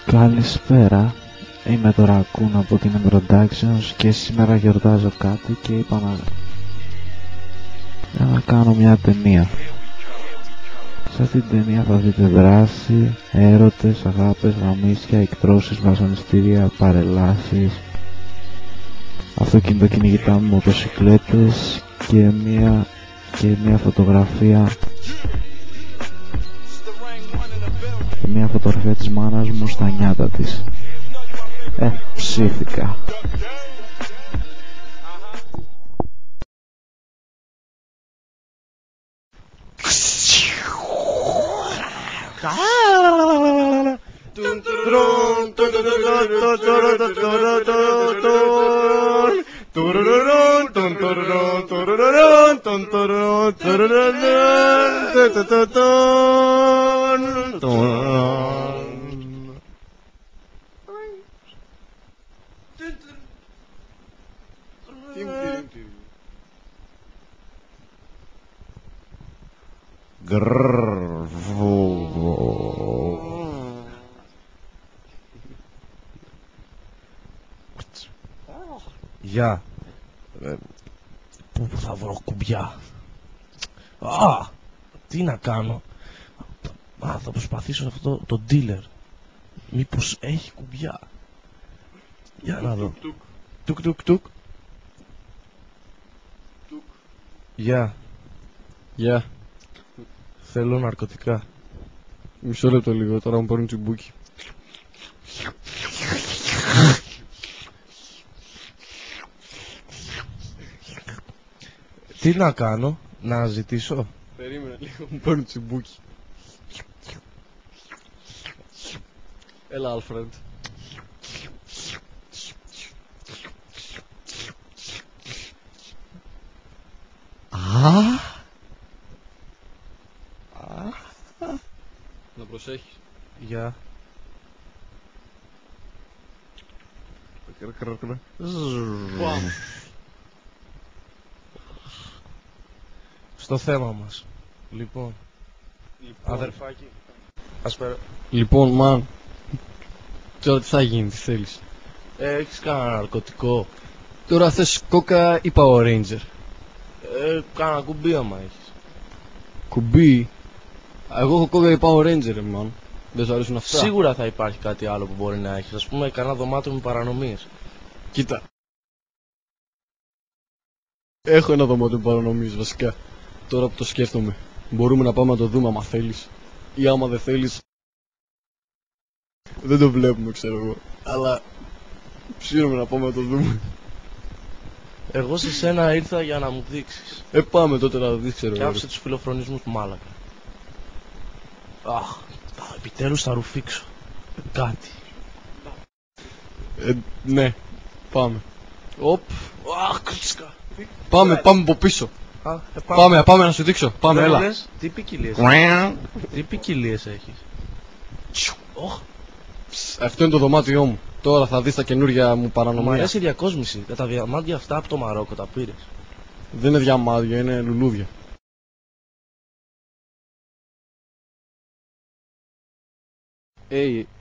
Καλησπέρα, είμαι το Raccoon από την Productions και σήμερα γιορτάζω κάτι και είπα να κάνω μια ταινία. Σε αυτή την ταινία θα δείτε δράση, έρωτες, αγάπες, γαμίσια, εκτρώσεις, βασανιστήρια, παρελάσεις, αυτοκινητοκυνηγητά με μοτοσικλέτες και μια φωτογραφία της μάνας μου στα νιάτα της. Ψήθηκα. Γεια. Πού θα βρω κουμπιά? Τι να κάνω? Θα προσπαθήσω αυτό το dealer. Μήπως έχει κουμπιά? Για να δω. Τουκ τουκ τουκ. Γεια. Γεια. Θέλω ναρκωτικά. Μισό λεπτό λίγο, τώρα μου παίρνουν τσιμπούκι. Τι να κάνω? Να ζητήσω? Περίμενε λίγο, μου παίρνουν τσιμπούκι. Έλα, Άλφρεντ. Να προσέχεις. Γεια. Στο θέμα μας. Λοιπόν, αδερφάκι, ας πέρα. Λοιπόν, μαν. Τώρα τι θα γίνει, τι θέλεις? Έχεις κανένα ναρκωτικό? Τώρα θες κόκα ή Power Ranger? Κάνα κουμπί άμα έχεις. Κουμπί? Εγώ έχω κόκα ή Power Ranger, μαν. Δεν σου αρέσουν αυτά? Σίγουρα θα υπάρχει κάτι άλλο που μπορεί να έχεις. Ας πούμε κανένα δωμάτιο με παρανομίες. Κοίτα. Έχω ένα δωμάτιο με παρανομίες βασικά. Τώρα που το σκέφτομαι, μπορούμε να πάμε να το δούμε άμα θέλεις. Ή άμα δεν θέλεις, δεν το βλέπουμε, ξέρω εγώ. Αλλά ψήνομαι να πάμε να το δούμε. Εγώ σε σένα ήρθα για να μου δείξεις. Πάμε τότε να το δεις, ξέρω Και εγώ. άφησε τους φιλοφρονισμούς μάλακα. Επιτέλους θα ρουφήξω κάτι. Ναι, πάμε. Οπ. Κρίτσκα. Πάμε από πίσω. Πάμε να σου δείξω. Πάμε, έλα. Τι ποικιλίες Τι ποικιλίες έχεις? Αυτό είναι το δωμάτιό μου. Τώρα θα δεις τα καινούργια μου Μου παρανομία. αρέσει η διακόσμηση. Τα διαμάντια αυτά από το Μαρόκο τα πήρες? Δεν είναι διαμάδια, είναι λουλούδια.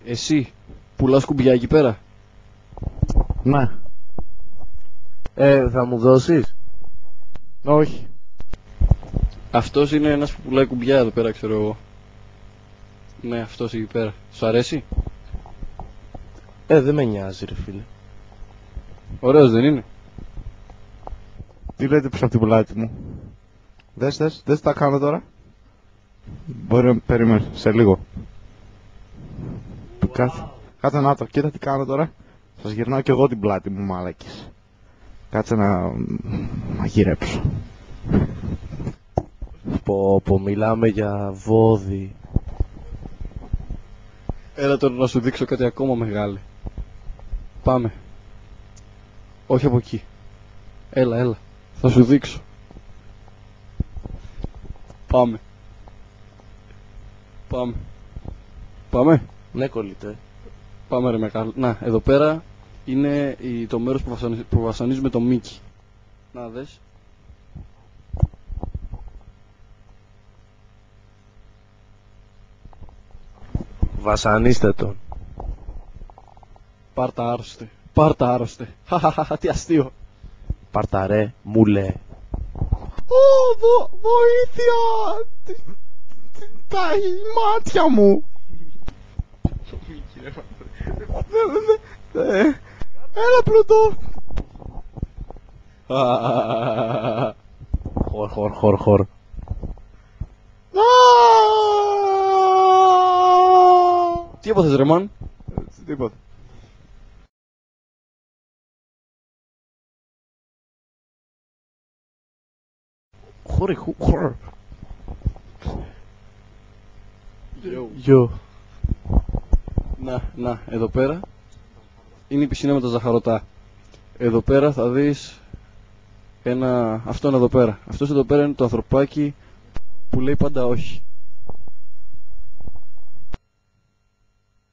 Εσύ, πουλάς κουμπιά εκεί πέρα? Ναι. Θα μου δώσεις? Όχι. Αυτός είναι ένας που πουλάει κουμπιά εδώ πέρα, ξέρω εγώ. Ναι, αυτός εκεί πέρα. Σου αρέσει? Δεν με νοιάζει ρε φίλε. Ωραίος δεν είναι? Τι λέτε πίσω από την πλάτη μου? Δες τι τα κάνω τώρα. Μπορεί να περιμένεις σε λίγο. Κάτσε να το, κοίτα τι κάνω τώρα. Σας γυρνάω κι εγώ την πλάτη μου, μάλακες. Κάτσε να μαγειρέψω. Πω μιλάμε για βόδι. Έλα τώρα να σου δείξω κάτι ακόμα μεγάλο. Πάμε. Όχι από εκεί. Έλα. Θα σου δείξω. Πάμε. Ναι κολλητέ. Πάμε ρε μεγάλο. Να, εδώ πέρα είναι το μέρος που βασανίζουμε το Μίκι. Να δες. Βασανίστε τον. Πάρτα άρρωστε. Πάρτα άρρωστε. Χαχαχαχα, τι αστείο. Πάρτα ρε, μουλέ. Βοήθεια! Τα μάτια μου! Έλα Πλούτο! Χορ. Τι έπαθες ρε μαν? Τίποτα. Χορ. Yo. Να, εδώ πέρα είναι η πισίνα με τα ζαχαρωτά. Εδώ πέρα θα δεις αυτόν εδώ πέρα. Αυτός εδώ πέρα είναι το ανθρωπάκι που λέει πάντα όχι.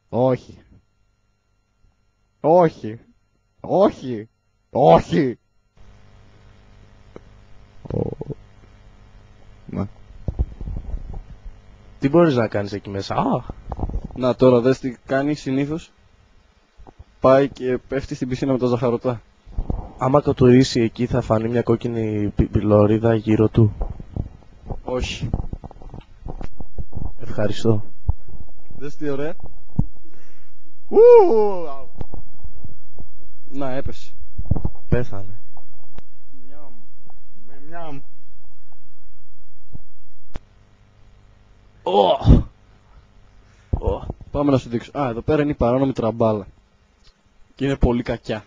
Όχι. Όχι. Όχι. Όχι. Ναι. Τι μπορείς να κάνεις εκεί μέσα? Να τώρα δες τι κάνει συνήθως. Πάει και πέφτει στην πισίνα με τα ζαχαρωτά. Άμα κατουρίσει εκεί θα φανεί μια κόκκινη πυλωρίδα γύρω του. Όχι. Ευχαριστώ. Δες τι ωραία. Να, έπεσε. Πέθανε. Μιαμ. Πάμε να σου δείξω. Εδώ πέρα είναι η παράνομη τραμπάλα. Και είναι πολύ κακιά.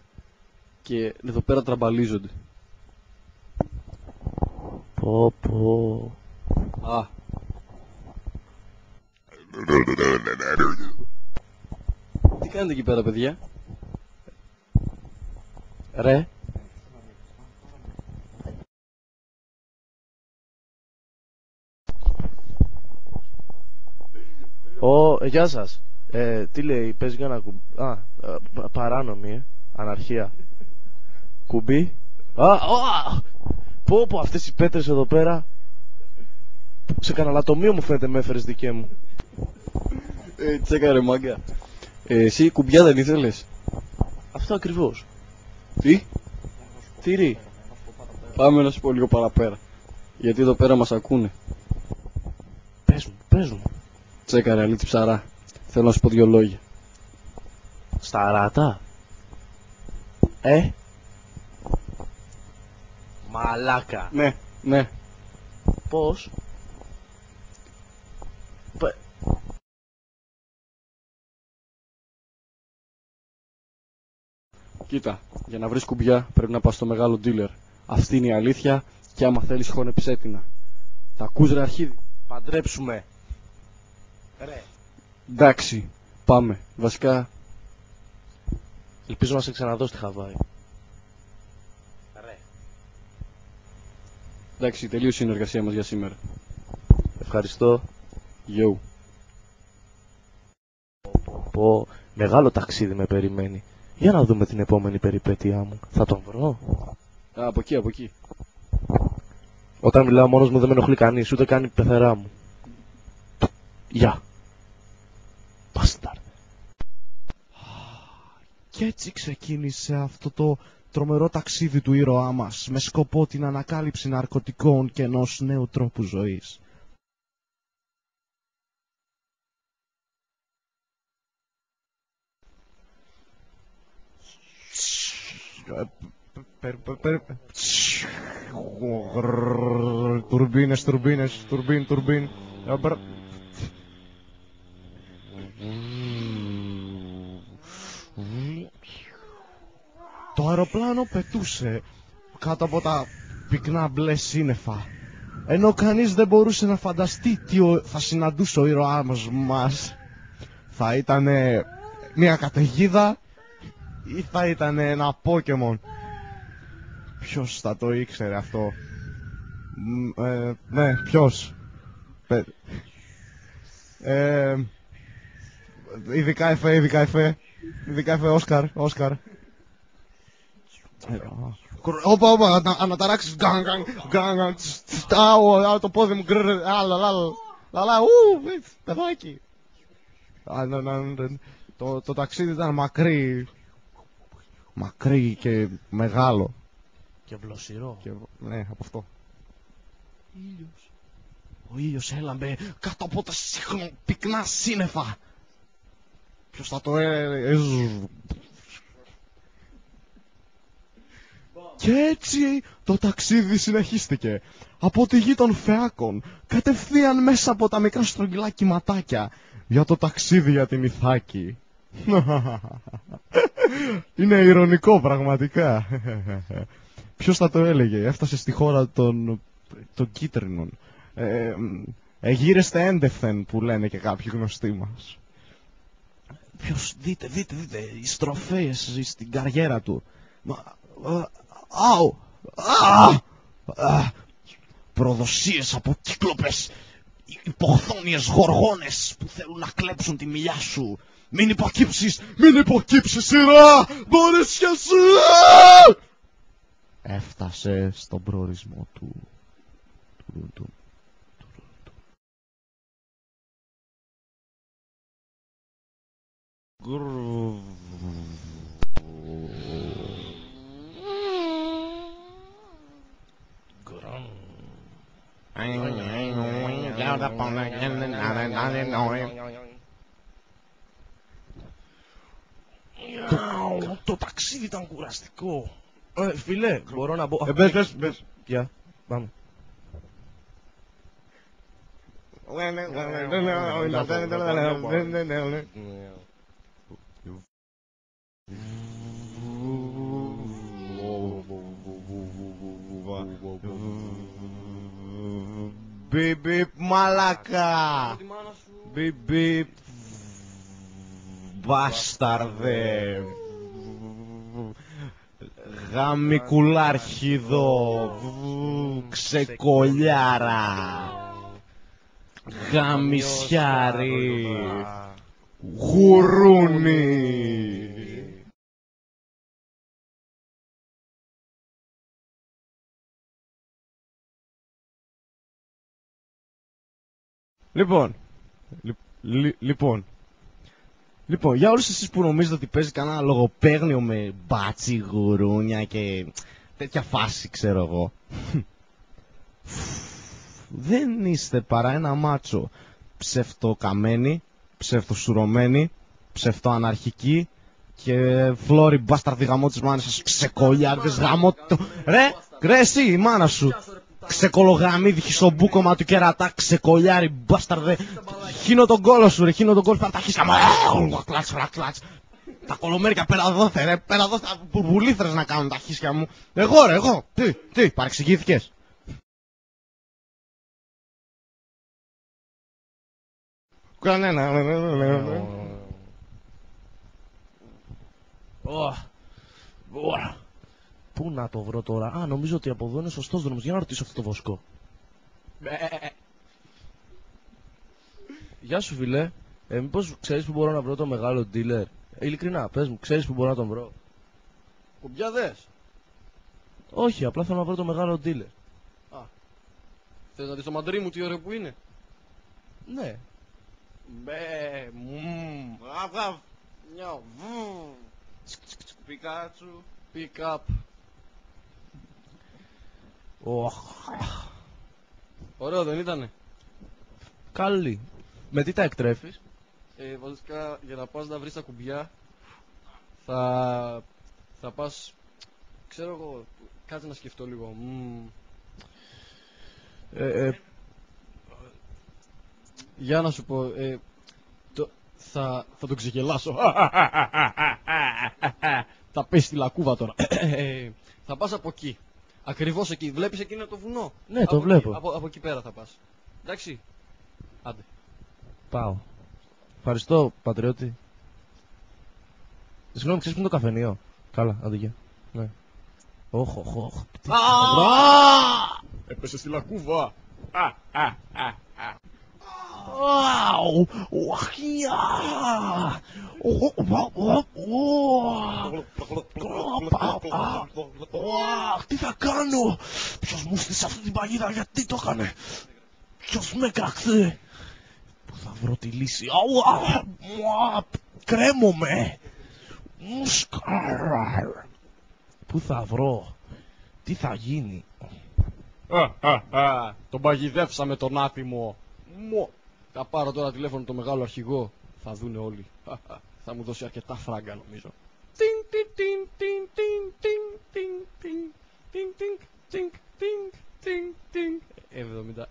Και εδώ πέρα τραμπαλίζονται. Πω. Τι κάνετε εκεί πέρα, παιδιά? Ρε. Γεια σας. Τι λέει, παίζει για ένα κουμπί. Παράνομη, αναρχία. Κουμπί. Πω, αυτές οι πέτρες εδώ πέρα. Σε κανένα λατομείο μου φαίνεται με έφερες δικέ μου. Τσέκα ρε μάγκα. Εσύ κουμπιά δεν ήθελες? Αυτό ακριβώς. Τι? Τι? Πάμε να σου πω λίγο παραπέρα. Γιατί εδώ πέρα μας ακούνε. Πες μου. Τσέκα ρε αλήτη ψαρά. Θέλω να σου πω 2 λόγια. Σταράτα. Μαλάκα. Ναι. Πώς? Κοίτα, για να βρεις κουμπιά πρέπει να πας στο μεγάλο dealer. Αυτή είναι η αλήθεια και άμα θέλεις χώνεψέ την. Τα ακούς ρε αρχίδι? Παντρέψουμε. Ρε. Εντάξει, πάμε. Βασικά, Ελπίζω να σε ξαναδώ στη Χαβάη. Ρε. εντάξει, τελείωσε η συνεργασία μας για σήμερα. Ευχαριστώ. Yo. Πω, μεγάλο ταξίδι με περιμένει. Για να δούμε την επόμενη περιπέτειά μου. Θα τον βρω? Από εκεί. Όταν μιλάω μόνος μου δεν με ενοχλεί κανείς, ούτε καν η πεθερά μου. Γεια. Μπάσταρ. Κι έτσι ξεκίνησε αυτό το τρομερό ταξίδι του ήρωά μας, με σκοπό την ανακάλυψη ναρκωτικών και ενός νέου τρόπου ζωής. Τουρμπίνες, τουρμπίν. Το αεροπλάνο πετούσε κάτω από τα πυκνά μπλε σύννεφα, ενώ κανείς δεν μπορούσε να φανταστεί τι θα συναντούσε ο ήρωάς μας. Θα ήταν μια καταιγίδα ή θα ήταν ένα Pokemon? Ποιος θα το ήξερε αυτό? Ναι, ποιος? Ειδικά εφέ, Όσκαρ. Όπα, αναταράξεις, γκαν, το πόδι μου, λαλά, παιδάκι. Το ταξίδι ήταν μακρύ, Μακρύ και μεγάλο. Και βλοσιρό. Και, ναι, από αυτό. Ήλιος. Ο ήλιος έλαμπε κάτω από τα πυκνά σύννεφα. Ποιος θα το Και έτσι το ταξίδι συνεχίστηκε. Από τη γη των Φεάκων, κατευθείαν μέσα από τα μικρά στρογγυλά κυματάκια, για το ταξίδι για την Ιθάκη. Είναι ηρωνικό πραγματικά. Ποιος θα το έλεγε, έφτασε στη χώρα των κίτρινων. Εγείρεστε έντευθεν που λένε και κάποιοι γνωστοί μας. Ποιος, δείτε, οι στροφές στην καριέρα του. Αου! Προδοσίες από κύκλοπες, υποχθόνιες γοργόνες που θέλουν να κλέψουν τη μιλιά σου. Μην υποκύψεις, σειρά! Μπορείς και εσύ! Έφτασε στον προορισμό του. Το ταξίδι ήταν κουραστικό. Φίλε, μπορώ να μπω. Μπες. Γεια, πάμε. Μπιπ μαλάκα. Μπιπ μπάσταρδε. Γαμικουλάρχιδο. Ξεκολιάρα. Γαμισιάρι. Γουρούνι. Λοιπόν, για όλους εσείς που νομίζετε ότι παίζει κανένα λογοπαίγνιο με μπάτσι, γουρούνια και τέτοια φάση, ξέρω εγώ. Δεν είστε παρά ένα μάτσο ψευτοκαμένοι, ψευτοσουρωμένοι, ψευτοαναρχικοί και φλόρι μπάσταρδι γαμό της μάνας σας, ξεκολιάρδες γαμό. Ρε εσύ η μάνα σου. Ξεκολογαμίδι, χισομπούκομα του κερατά, ξεκολιάρι, μπάσταρδε. Χύνω τον κόλο σου, ρε, χύνω τον κόλο, πάρ' τα χίσια μου. Κλατς. Τα κολομέρια πέρα εδώ, ρε, πέρα εδώ, τα μπουρμπουλήθρες να κάνουν τα χίσια μου. Εγώ. Τι, παρεξηγήθηκες. Κανένα. Πού να το βρω τώρα? Α, νομίζω ότι από εδώ είναι σωστός δρόμος. Για να ρωτήσω αυτό το βοσκό. Γεια σου, φίλε. Μήπως ξέρεις που μπορώ να βρω το μεγάλο dealer? Ειλικρινά, πες μου, ξέρεις που μπορώ να τον βρω? Κουμπιάδες. Όχι, απλά θέλω να βρω το μεγάλο dealer. Θες να δεις το μαντρί μου τι ωραίο που είναι? Ναι. Γαβ. Νιάου. Πικάτσου. Pick up. Ωραίο δεν ήτανε? Καλή. Με τι τα εκτρέφεις? Βασικά για να πας να βρεις τα κουμπιά θα πας, ξέρω εγώ, κάτσε να σκεφτώ λίγο. Για να σου πω, θα το ξεγελάσω. Θα πέσει τη λακκούβα τώρα. Θα πας από εκεί. Ακριβώς εκεί. Βλέπεις εκείνο το βουνό? Ναι, το βλέπω. Από εκεί πέρα θα πας. Εντάξει. Άντε. Πάω. Ευχαριστώ, πατριώτη. Συγγνώμη, ξέρεις που είναι το καφενείο? Καλά, άντε γεια. Ναι. Όχ. Έπεσε στη λακκούβα. Τι θα κάνω? Ποιος μου στήσε αυτή την παγίδα? Γιατί το έκανε? Ποιος με κραξε? Πού θα βρω τη λύση? Κρέμομαι. Πού θα βρω? Τι θα γίνει? Τον παγιδεύσαμε τον άτιμο. Θα πάρω τώρα τηλέφωνο το μεγάλο αρχηγό. Θα δούνε όλοι. Θα μου δώσει αρκετά φράγκα νομίζω. 70.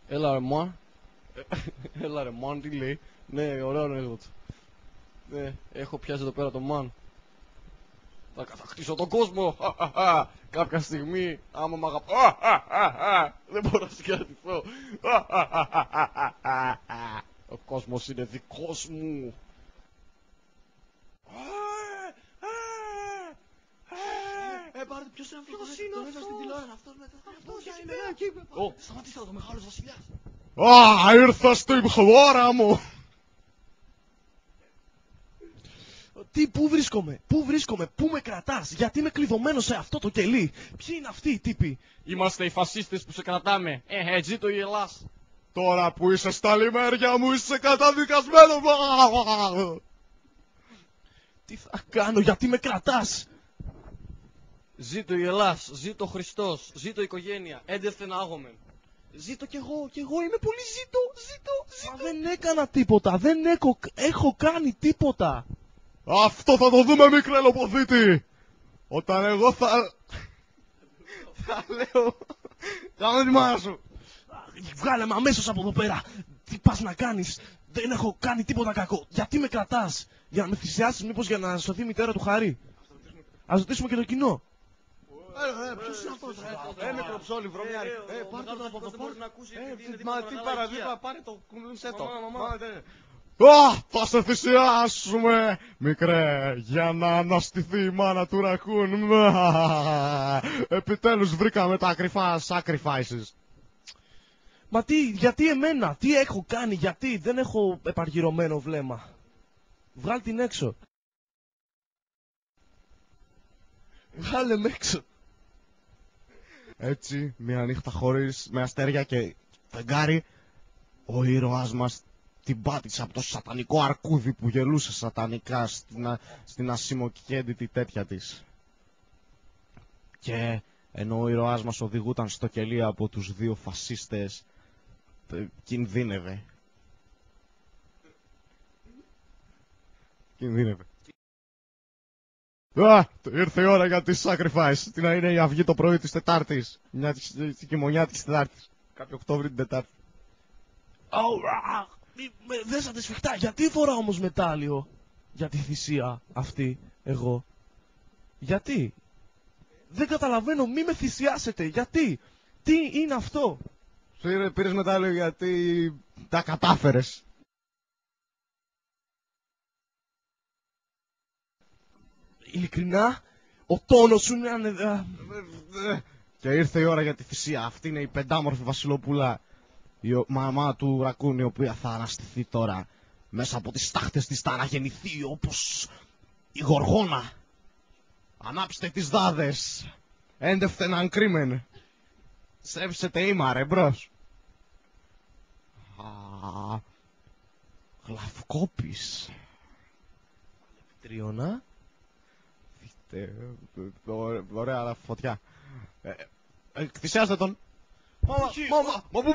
Έλα ρε μαν. Έλα ρε μαν, τι λέει? Ναι, ωραίο ανέκδοτο. Ναι, έχω πιάσει εδώ πέρα το μαν. Θα κατακτήσω τον κόσμο. Κάποια στιγμή, άμα μ' αγαπώ, δεν μπορώ να συγκρατηθώ. Ο κόσμος είναι δικός μου. Πάρτε, ποιος είναι αυτός? Ποιος είναι αυτός? Στην τηλεόραση, αυτός είναι. Σταματήστε εδώ, μεγάλος βασιλιάς. Ήρθα στην χώρα μου. Πού βρίσκομαι, πού με κρατάς, γιατί είμαι κλειδωμένος σε αυτό το κελί? Ποιοι είναι αυτοί οι τύποι? Είμαστε οι φασίστες που σε κρατάμε. Ζήτω η Ελλάς. Τώρα που είσαι στα λιμέρια μου είσαι καταδικασμένο. Τι θα κάνω, γιατί με κρατάς? Ζήτω η Ελλάς, ζήτω ο Χριστός, ζήτω η οικογένεια, έντευθεν άγομεν. Ζήτω κι εγώ είμαι πολύ ζήτω. Μα δεν έκανα τίποτα, δεν έχω κάνει τίποτα. Αυτό θα το δούμε, μικρέ λοποδίτη. Όταν εγώ θα λέω, κάνε τη μάνα σου. Βγάλε με αμέσως από εδώ πέρα. Τι πας να κάνεις? Δεν έχω κάνει τίποτα κακό. Γιατί με κρατάς? Για να με θυσιάσεις μήπως για να σωθεί η μητέρα του Χαρί? Ας ρωτήσουμε και το κοινό. Ποιος είναι αυτός? Μικροψόλη, βρωμιάρη. Πάρτε το από εδώ. Μα τι παραδείγμα, πάρε το κουνούσέ το. Θα σε θυσιάσουμε, μικρέ, για να αναστηθεί η μάνα του Ρακούν. Επιτέλους βρήκαμε τα κρυφά sacrifices. Μα γιατί εμένα, τι έχω κάνει, γιατί δεν έχω επαργυρωμένο βλέμμα? Βγάλ την έξω. Βγάλε με έξω. Έτσι, μια νύχτα χωρίς, με αστέρια και φεγγάρι, ο ήρωάς μας την πάτησε από το σατανικό αρκούδι που γελούσε σατανικά στην ασημοκέντητη τέτοια της. Και ενώ ο ήρωάς μας οδηγούταν στο κελί από τους δύο φασίστες, κινδύνευε. Ήρθε η ώρα για τη sacrifice. Τι να είναι η αυγή το πρωί της Τετάρτης. Μια χειμωνιά της Τετάρτης. Κάποιο Οκτώβρη την Τετάρτη. Με δέσατε σφιχτά. Γιατί φοράω όμως μετάλλιο για τη θυσία αυτή εγώ? Γιατί? Δεν καταλαβαίνω, μη με θυσιάσετε. Γιατί? Τι είναι αυτό? Πήρες μετάλλιο γιατί τα κατάφερες. Ειλικρινά, ο τόνος σου είναι Και ήρθε η ώρα για τη θυσία. Αυτή είναι η πεντάμορφη βασιλοπούλα, η μαμά του Ρακούν, η οποία θα αναστηθεί τώρα. Μέσα από τις στάχτες της θα αναγεννηθεί όπως η Γοργόνα. Ανάψτε τις δάδες. Έντευθεν ανκρίμεν. Σέψετε ίμα ρε μπρος. Γλαυκόπης. Τριώνα. Ωραία φωτιά. Θυσιάστε τον. Μα πού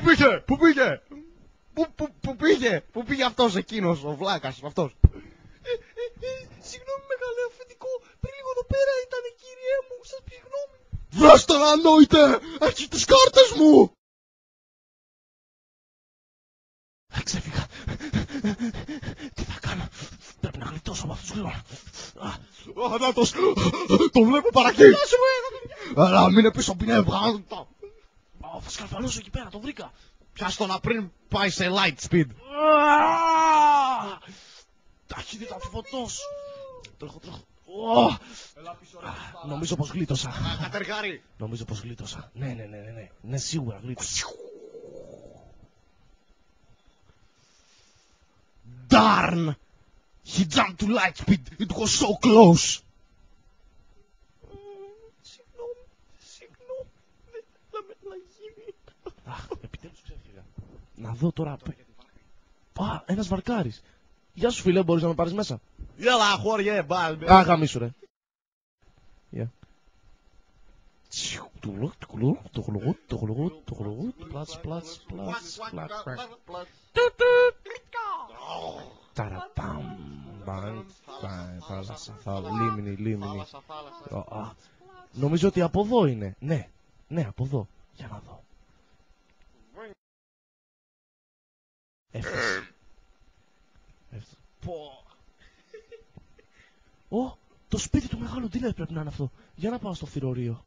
πήγε, πού πήγε αυτός εκείνος, ο βλάκας αυτός? Συγγνώμη μεγάλε αφεντικό, πριν λίγο εδώ πέρα ήταν κύριέ μου, σας πει γνώμη. Βρες τον ανόητε, έχει τις κάρτες μου. Ξέφυγα. Τι θα κάνω? Πρέπει να γλιτώσω από αυτούς γρήγορα. Ανάτος, το βλέπω παρακεί. Αλλά μην είναι πίσω πινεύγα. Θα σκαρφαλώσω εκεί πέρα, το βρήκα. Πιάσ' το να πριν πάει σε light speed. Ταχύτητα φωτός. Τρέχω. Νομίζω πως γλίτωσα. Κατεργάρι. Νομίζω πως γλίτωσα. Ναι, σίγουρα γλίτωσα. Darn! He jumped to light speed. It was so close. Συγγνώμη. Δεν θέλαμε να γίνει. Επιτέλους ξέφυγα. Να δω τώρα. Ένας βαρκάρης. Γεια σου φίλε, μπορείς να με πάρεις μέσα? Έλα, χώριε, μπάλ. Α, γαμίσου ρε. Λίμνη. Νομίζω ότι από εδώ είναι. Ναι, από εδώ. Για να δω. Έφτασε. Ω, το σπίτι του μεγάλου dealer πρέπει να είναι αυτό. Για να πάω στο θηρορείο.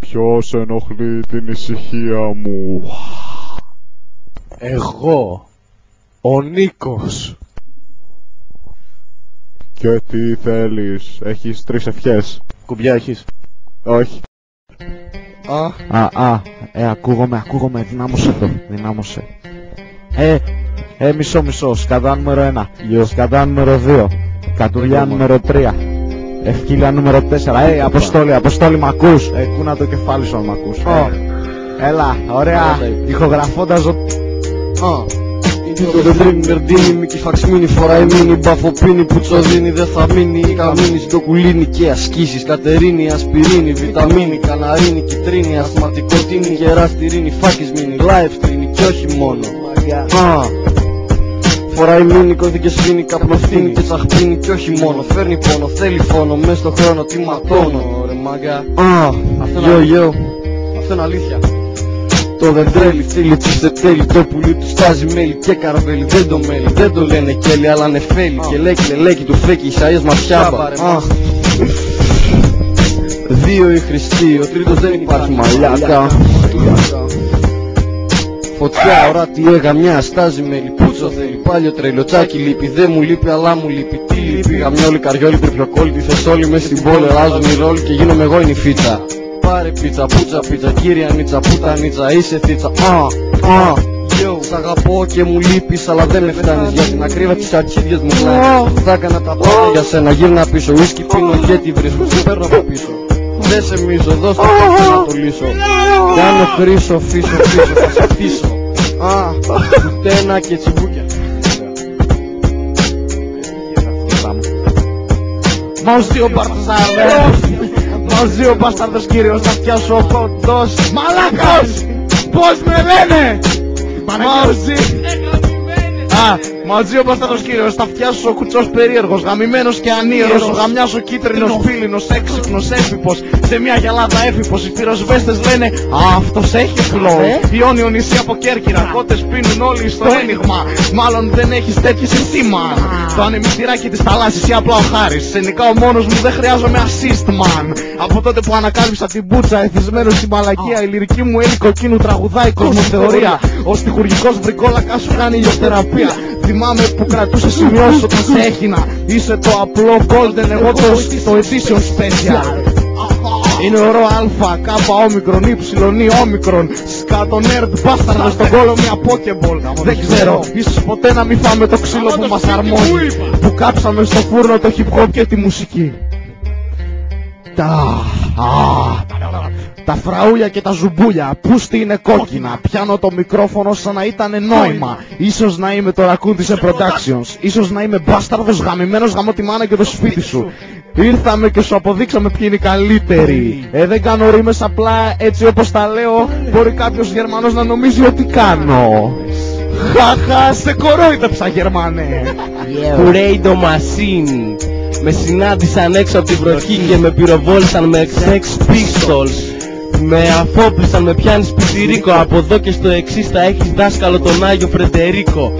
Ποιος ενοχλεί την ησυχία μου? Εγώ, ο Νίκος. Και τι θέλεις? Έχεις 3 ευχές. Κουμπιά έχεις? Όχι. Ακούγομαι, δυνάμωσε. Μισό, σκαδά νούμερο 1, σκαδά νούμερο 2, κατουριά νούμερο 3, ευκύλια νούμερο 4, Αποστόλη μ' ακούς? Κούνα το κεφάλι σου αν μ' ακούς. Έλα, ωραία, ηχογραφώντας Το δεντρίνι, μερντίνι, Μίκη Φαξμίνι, φοράει μίνι, μπαφοπίνι, πουτσοδίνι, δεν θα μείνει η καμίνη, στο κουλίνι και ασκήσεις, Κατερίνη, ασπιρίνη, βιταμίνη, καναρίνη, κιτρίνη, ασθματικοτίνη, γερά στυρίνη, φάκης μίνι, live streaming και όχι μόνο. Φοράει μίνι, κώθηκε σφίνι, καπνοφθήνει και τσαχπίνει και όχι μόνο. Φέρνει πόνο, θέλει φόνο, μες στο χρόνο τι ματώνω. Ρε μάγκα, αυτό είναι αλήθεια. Το δεντρέλι, φίλοι του σε τέλει, το πουλί του στάζει μέλι και καρβέλι. Δεν το μέλι, δεν το λένε κέλι, αλλά νεφέλι. Και λέκει του φέκει, Ισαΐας Μαθιάμπα. 2 οι χρηστοί, ο τρίτος δεν υπάρχει μαλλιάκα. Φωτιά, οράτη έγαμιά, στάζει με λιπούτσο θέλει. Πάλιο τρελοτσάκι λείπει, δεν μου λείπει αλλά μου λείπει. Τι λείπει, γαμιόλι, καριόλι, τριπλοκόλλη. Τη θεσόλη μες στην πόλη, ράζουν οι ρόλοι και γίνομαι εγώ είναι η φίτσα. Πάρε πίτσα, πίτσα, κύρια νίτσα, πούτα νίτσα, είσαι θίτσα. Σ' αγαπώ και μου λείπεις, αλλά δεν με φτάνεις. Για την ακρίβεια τις αρχίδιες μου πλάνεις. Θα έκανα τα πάντα για σένα, γύρνα πίσω. Ουίσκι πίνω και τη βρίσκω, σε παίρνω από πίσω. Δεν σε μίσω, δώσ' το χέρι να το λύσω. Κάνω χρήσο, φύσο, θα σε αφήσω. Κουτένα και τσιμπούκια. Μαζί ο μπάσταρδος κύριος, θα φτιάσω ο κοντός μαλάκας! Πώς με λένε! Μαζί ο μπάσταρδος κύριος, θα φτιάσω ο κουτσός περίεργος, γαμημένος και ανίερος, ο γαμιάς ο κίτρινος πύλινος, έξυπνος έφυπος, σε μια γυαλάδα έφυπος. Οι πυροσβέστες λένε αυτός έχει flow. Ιόνιο νησί από Κέρκυρα, κότες πίνουν όλοι στο ένιγμα. Μάλλον δεν έχεις τέτοιες εσύ man. Το ανεμιστηράκι της θαλάσσης ή απλά ο Χάρης. Σενικά ο μόνος μου δεν χρειάζομαι assist man. Από τότε που ανακάλυψα την μπούτσα, εθισμένος στη μαλακία, η λυρική μου έλη κοκκίνου τραγουδάει κοσμοθεωρία. Ο στιχουργικός βρικόλακας σου κάνει ηλιοθεραπεία. Θυμάμαι που κρατούσε σημειώσεις όταν σε έχινα. Είσαι το απλό golden, εγώ το edition special. Είναι ορό αλφα, κάπα όμικρον, υψηλονή όμικρον. Σκάτω nerd, μπάσταρδο στον κόλο μια pokeball. Δεν ξέρω, ίσως ποτέ να μην φάμε το ξύλο που μας αρμόζει. Που κάψαμε στο φούρνο το hip hop και τη μουσική. Τα φραούλια και τα ζουμπούλια, πούστη είναι κόκκινα. Πιάνω το μικρόφωνο σαν να ήταν νόημα. Ίσως να είμαι το ρακούν της Productions. Ίσως να είμαι μπάσταρδος γαμημένος, γαμώ τη μάνα και το σπίτι σου. Ήρθαμε και σου αποδείξαμε ποιοι είναι οι καλύτεροι. Δεν κάνω ρήμες απλά έτσι όπως τα λέω. Μπορεί κάποιος Γερμανός να νομίζει ότι κάνω. Χαχα, σε κορόιδεψα Γερμανέ. Κουρέιντο Machine. Με συνάντησαν έξω από την βροχή και με πυροβόλησαν με Sex Pistols. Με αφόπλησαν, με πιάνει σπιτηρίκο. Από εδώ και στο εξής θα έχεις δάσκαλο τον Άγιο Φρεντερίκο.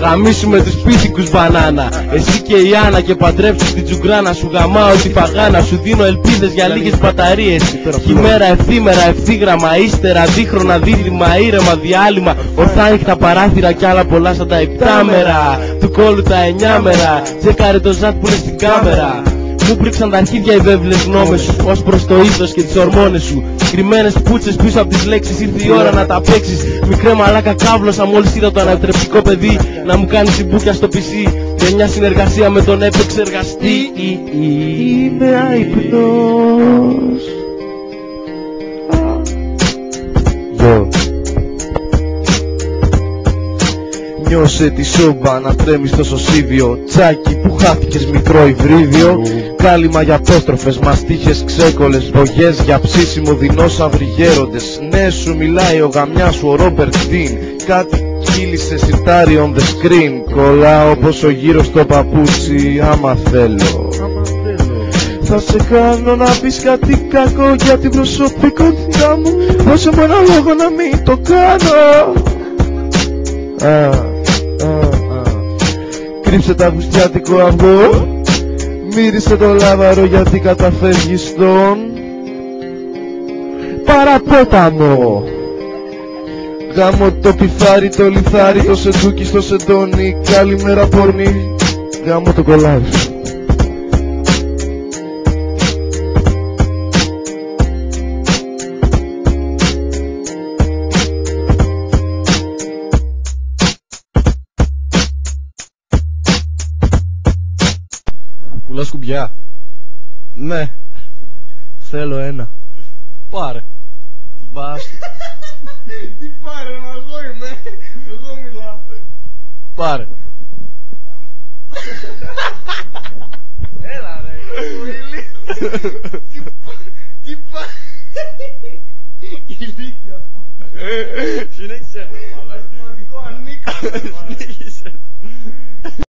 Γαμίσουμε τους πίθηκους μπανάνα. Εσύ και η Άννα και παντρέψου την τζουγκράνα σου. Γαμάω τη φαγάνα σου, δίνω ελπίδες για λίγες μπαταρίες. Χειμέρα, ευθύμερα, ευθύγραμμα, ύστερα, δίχρονα, δίλημα, ήρεμα, διάλειμμα. Ορθά ανοιχτά παράθυρα κι άλλα πολλά σαν τα 7 μέρα. Του κόλλου τα 9 μέρα. Τσεκάρε το ζάτ που είναι στην κάμερα. Μου πρίξαν τα αρχίδια οι βέβαιλες γνώμες σου ως προς το ήθος και τις ορμόνες σου. Κρυμμένες πούτσες πίσω από τις λέξεις, ήρθε η ώρα να τα παίξεις. Μικρέ μαλάκα κάβλωσα μόλις είδα το ανατρεπτικό παιδί να μου κάνει συμπούκια στο PC. Για μια συνεργασία με τον επεξεργαστή. Είμαι αϊπνός. Νιώσε τη σόμπα να τρέμεις στο σωσίδιο. Τσάκι που χάθηκες μικρό υβρίδιο. Κάλυμα για απόστροφες, μαστίχες ξέκολες. Βογιές για ψήσιμο δεινόσαυροι γέροντες. Ναι σου μιλάει ο γαμιάς σου ο Ρόμπερτ Ντίν. Κάτι κύλησε σιρτάρι on the screen. Κολλάω όπως ο γύρω στο παπούτσι άμα θέλω. Θα σε κάνω να πεις κάτι κακό για την προσωπικότητά μου. Δώσε μου ένα λόγο να μην το κάνω. Κρύψε τα βουστιάτικο αυγό. Μύρισε το λάβαρο γιατί καταφεύγεις στον παραπόταμο. Γάμω το πιθάρι, το λιθάρι, το σεντούκι στο σεντόνι. Καλημέρα πορνή, γάμω το κολλάρι. Πουλάς κουμπιά. Ναι. Θέλω ένα. Πάρε. Μπας. Τι πάρε, μα εγώ είμαι. Εγώ μιλάω. Πάρε. Έλα ρε. Τι πάρε. Ηλίθεια. Συνέχισε. Σημαντικό ανήκω. Συνέχισε.